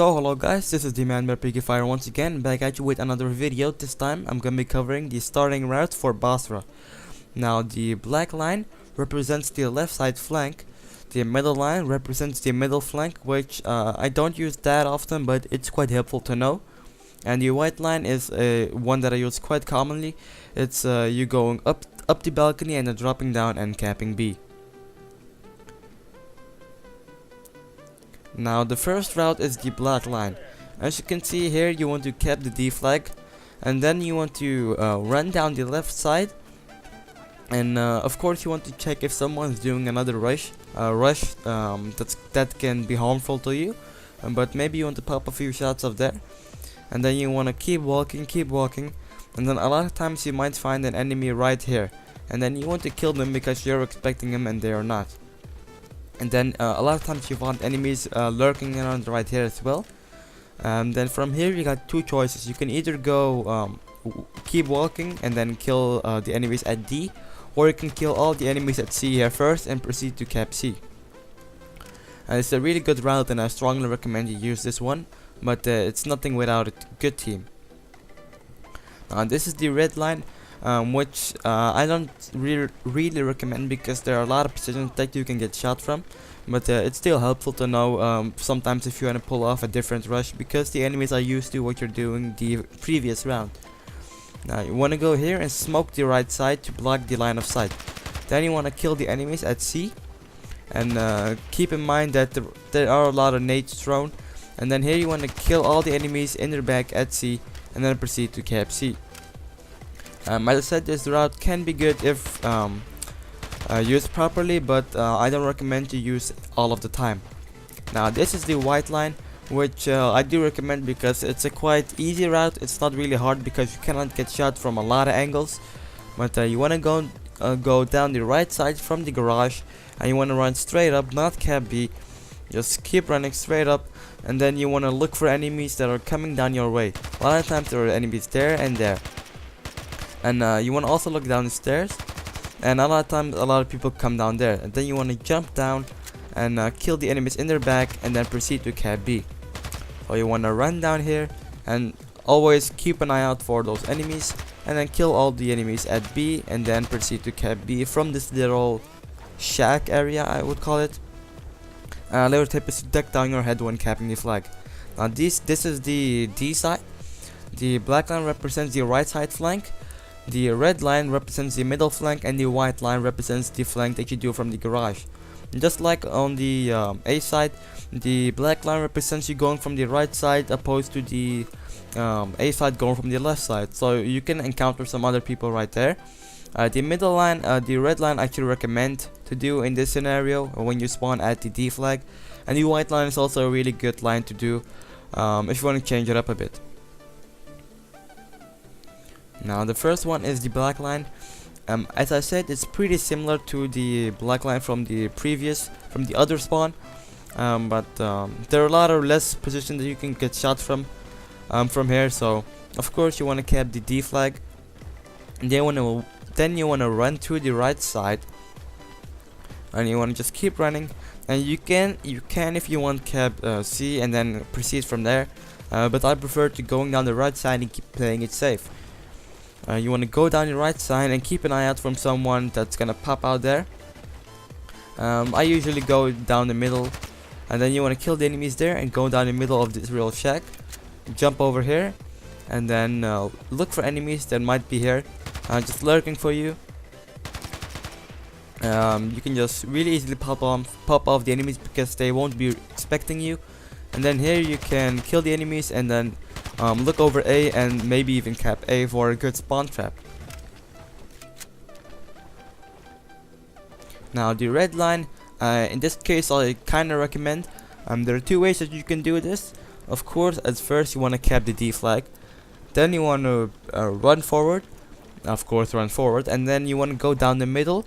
So hello guys, this is the man BFP4F once again, back at you with another video. This time I'm gonna be covering the starting route for Basra. Now the black line represents the left side flank, the middle line represents the middle flank, which I don't use that often, but it's quite helpful to know. And the white line is one that I use quite commonly. It's you going up the balcony and then dropping down and capping B. Now the first route is the black line. As you can see here, you want to cap the D flag, and then you want to run down the left side, and of course you want to check if someone's doing another rush that can be harmful to you, but maybe you want to pop a few shots of there, and then you want to keep walking, and then a lot of times you might find an enemy right here, and then you want to kill them because you're expecting them and they are not. And then a lot of times you find enemies lurking around right here as well. Then from here you got two choices. You can either go keep walking and then kill the enemies at D, or you can kill all the enemies at C here first and proceed to cap C. It's a really good route and I strongly recommend you use this one, but it's nothing without a good team. This is the red line, which I don't really recommend because there are a lot of positions that you can get shot from, but it's still helpful to know sometimes if you want to pull off a different rush, because the enemies are used to what you're doing the previous round. Now you want to go here and smoke the right side to block the line of sight. Then you want to kill the enemies at C, and keep in mind that there are a lot of nades thrown, and then here you want to kill all the enemies in their back at C and then proceed to cap C. As I said, this route can be good if used properly, but I don't recommend to use all of the time. Now this is the white line, which I do recommend because it's a quite easy route. It's not really hard because you cannot get shot from a lot of angles, but you want to go down the right side from the garage, and you want to run straight up, not cap B. Just keep running straight up, and then you want to look for enemies that are coming down your way. A lot of times there are enemies there and there. And you want to also look down the stairs, and a lot of times a lot of people come down there, and then you want to jump down and kill the enemies in their back and then proceed to cap B. So you want to run down here and always keep an eye out for those enemies, and then kill all the enemies at B and then proceed to cap B from this little shack area, I would call it. Little tip is to duck down your head when capping the flag. Now this is the D side. The black line represents the right side flank, the red line represents the middle flank, and the white line represents the flank that you do from the garage. Just like on the A side, the black line represents you going from the right side opposed to the A side going from the left side, so you can encounter some other people right there. The middle line, the red line, I actually recommend to do in this scenario when you spawn at the D flag, and the white line is also a really good line to do if you want to change it up a bit. Now the first one is the black line. As I said, it's pretty similar to the black line from the other spawn, but there are a lot of less positions that you can get shot from here. So of course you want to cap the D flag, and then you want to run to the right side, and you want to just keep running, and you can if you want cap C and then proceed from there, but I prefer to going down the right side and keep playing it safe. You want to go down the right side and keep an eye out from someone that's gonna pop out there. I usually go down the middle, and then you want to kill the enemies there and go down the middle of this real shack, jump over here, and then look for enemies that might be here just lurking for you. You can just really easily pop off the enemies because they won't be expecting you, and then here you can kill the enemies and then look over A and maybe even cap A for a good spawn trap. Now the red line, in this case I kinda recommend, there are two ways that you can do this. Of course, at first you want to cap the D flag, then you want to run forward, and then you want to go down the middle,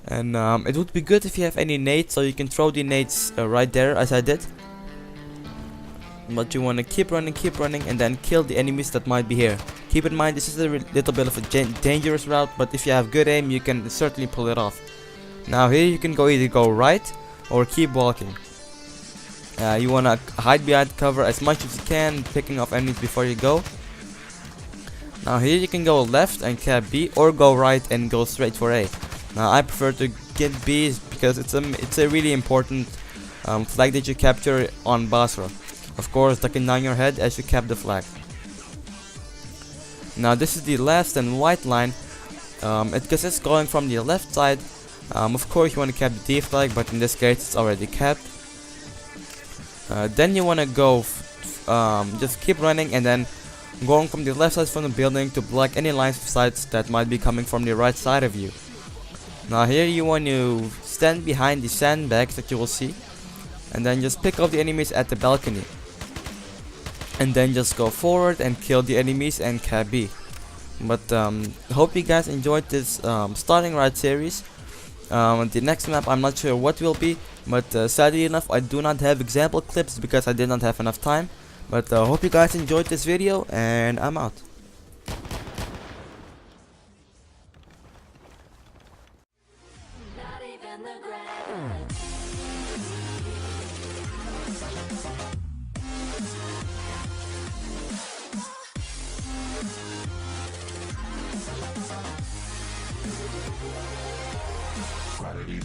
and it would be good if you have any nades, so you can throw the nades right there as I did. But you want to keep running, and then kill the enemies that might be here. Keep in mind this is a little bit of a dangerous route, but if you have good aim you can certainly pull it off. Now here you can either go right or keep walking. You wanna hide behind cover as much as you can, picking off enemies before you go. Now here you can go left and cap B, or go right and go straight for A. Now I prefer to get B because it's a really important flag that you capture on Basra. Of course, ducking down your head as you cap the flag. Now this is the last and white line. Because it's going from the left side. Of course you want to cap the D flag, but in this case it's already capped. Then you want to go just keep running and then going from the left side from the building to block any lines of sights that might be coming from the right side of you. Now here you want to stand behind the sandbags that you will see, and then just pick up the enemies at the balcony, and then just go forward and kill the enemies and cap B. But hope you guys enjoyed this starting right series. The next map I'm not sure what will be, but sadly enough I do not have example clips because I did not have enough time. But hope you guys enjoyed this video, and I'm out. Quality.